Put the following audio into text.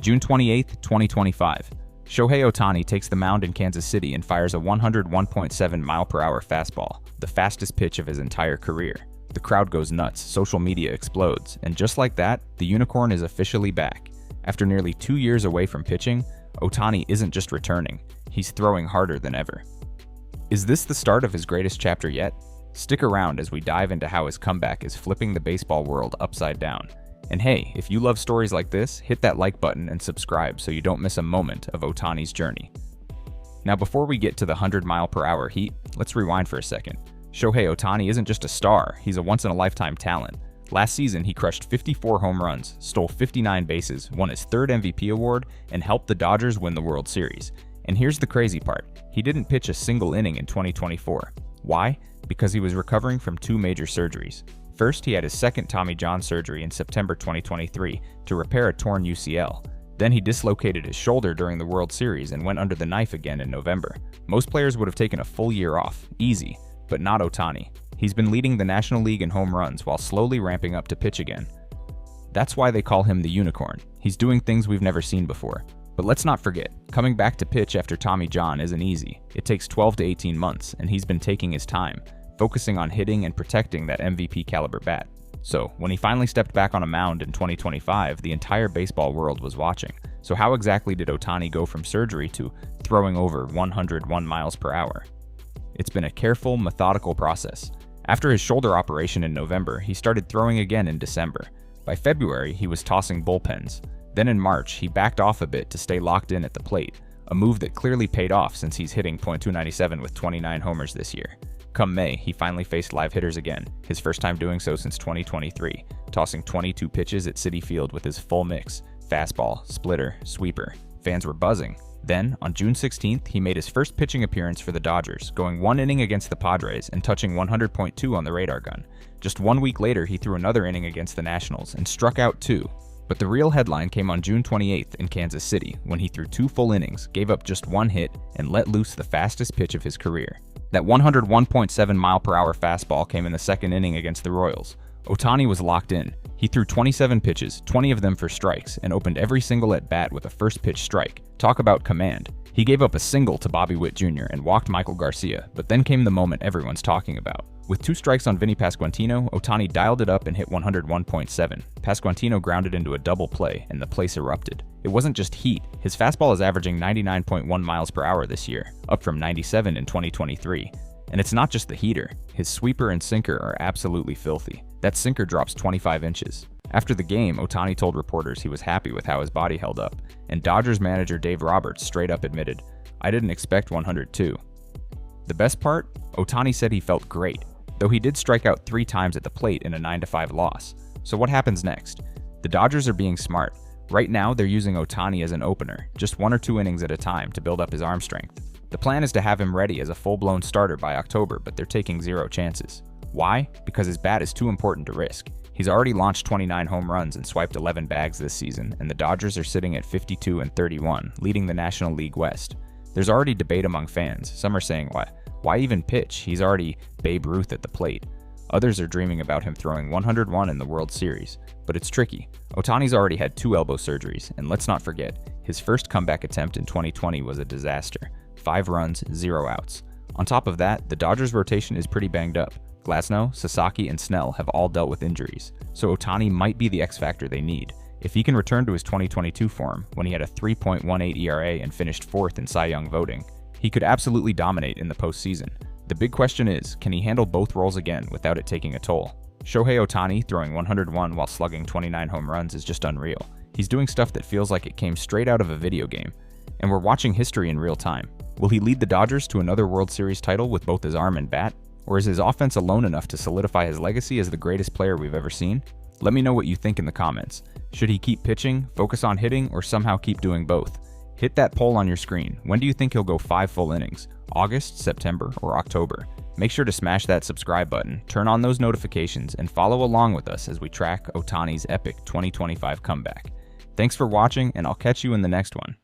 June 28, 2025. Shohei Ohtani takes the mound in Kansas City and fires a 101.7 mile-per-hour fastball, the fastest pitch of his entire career. The crowd goes nuts, social media explodes, and just like that, the unicorn is officially back. After nearly 2 years away from pitching, Ohtani isn't just returning, he's throwing harder than ever. Is this the start of his greatest chapter yet? Stick around as we dive into how his comeback is flipping the baseball world upside down. And hey, if you love stories like this, hit that like button and subscribe so you don't miss a moment of Ohtani's journey. Now before we get to the 100-mile-per-hour heat, let's rewind for a second. Shohei Ohtani isn't just a star, he's a once-in-a-lifetime talent. Last season, he crushed 54 home runs, stole 59 bases, won his third MVP award, and helped the Dodgers win the World Series. And here's the crazy part, he didn't pitch a single inning in 2024. Why? Because he was recovering from 2 major surgeries. First, he had his second Tommy John surgery in September 2023 to repair a torn UCL. Then he dislocated his shoulder during the World Series and went under the knife again in November. Most players would have taken a full year off, easy, but not Ohtani. He's been leading the National League in home runs while slowly ramping up to pitch again. That's why they call him the unicorn. He's doing things we've never seen before. But let's not forget, coming back to pitch after Tommy John isn't easy. It takes 12 to 18 months, and he's been taking his time, focusing on hitting and protecting that MVP caliber bat. So, when he finally stepped back on a mound in 2025, the entire baseball world was watching. So how exactly did Ohtani go from surgery to throwing over 101 miles per hour? It's been a careful, methodical process. After his shoulder operation in November, he started throwing again in December. By February, he was tossing bullpens. Then in March, he backed off a bit to stay locked in at the plate, a move that clearly paid off since he's hitting .297 with 29 homers this year. Come May, he finally faced live hitters again, his first time doing so since 2023, tossing 22 pitches at Citi Field with his full mix, fastball, splitter, sweeper. Fans were buzzing. Then, on June 16th, he made his first pitching appearance for the Dodgers, going 1 inning against the Padres and touching 100.2 on the radar gun. Just 1 week later, he threw another inning against the Nationals and struck out 2. But the real headline came on June 28th in Kansas City, when he threw 2 full innings, gave up just 1 hit, and let loose the fastest pitch of his career. That 101.7 mile-per-hour fastball came in the second inning against the Royals. Ohtani was locked in. He threw 27 pitches, 20 of them for strikes, and opened every single at-bat with a first-pitch strike. Talk about command. He gave up a single to Bobby Witt Jr. and walked Michael Garcia, but then came the moment everyone's talking about. With 2 strikes on Vinny Pasquantino, Ohtani dialed it up and hit 101.7. Pasquantino grounded into a double play, and the place erupted. It wasn't just heat. His fastball is averaging 99.1 miles per hour this year, up from 97 in 2023. And it's not just the heater. His sweeper and sinker are absolutely filthy. That sinker drops 25 inches. After the game, Ohtani told reporters he was happy with how his body held up, and Dodgers manager Dave Roberts straight up admitted, "I didn't expect 102." The best part? Ohtani said he felt great, though he did strike out 3 times at the plate in a 9-5 loss. So what happens next? The Dodgers are being smart. Right now, they're using Ohtani as an opener, just 1 or 2 innings at a time to build up his arm strength. The plan is to have him ready as a full-blown starter by October, but they're taking 0 chances. Why? Because his bat is too important to risk. He's already launched 29 home runs and swiped 11 bags this season, and the Dodgers are sitting at 52 and 31, leading the National League West. There's already debate among fans. Some are saying, why even pitch? He's already Babe Ruth at the plate. Others are dreaming about him throwing 101 in the World Series. But it's tricky. Ohtani's already had 2 elbow surgeries, and let's not forget, his first comeback attempt in 2020 was a disaster. 5 runs, 0 outs. On top of that, the Dodgers' rotation is pretty banged up. Glasnow, Sasaki, and Snell have all dealt with injuries, so Ohtani might be the X factor they need. If he can return to his 2022 form, when he had a 3.18 ERA and finished 4th in Cy Young voting, he could absolutely dominate in the postseason. The big question is, can he handle both roles again without it taking a toll? Shohei Ohtani throwing 101 while slugging 29 home runs is just unreal. He's doing stuff that feels like it came straight out of a video game. And we're watching history in real time. Will he lead the Dodgers to another World Series title with both his arm and bat? Or is his offense alone enough to solidify his legacy as the greatest player we've ever seen? Let me know what you think in the comments. Should he keep pitching, focus on hitting, or somehow keep doing both? Hit that poll on your screen. When do you think he'll go 5 full innings? August, September, or October? Make sure to smash that subscribe button, turn on those notifications, and follow along with us as we track Ohtani's epic 2025 comeback. Thanks for watching, and I'll catch you in the next one.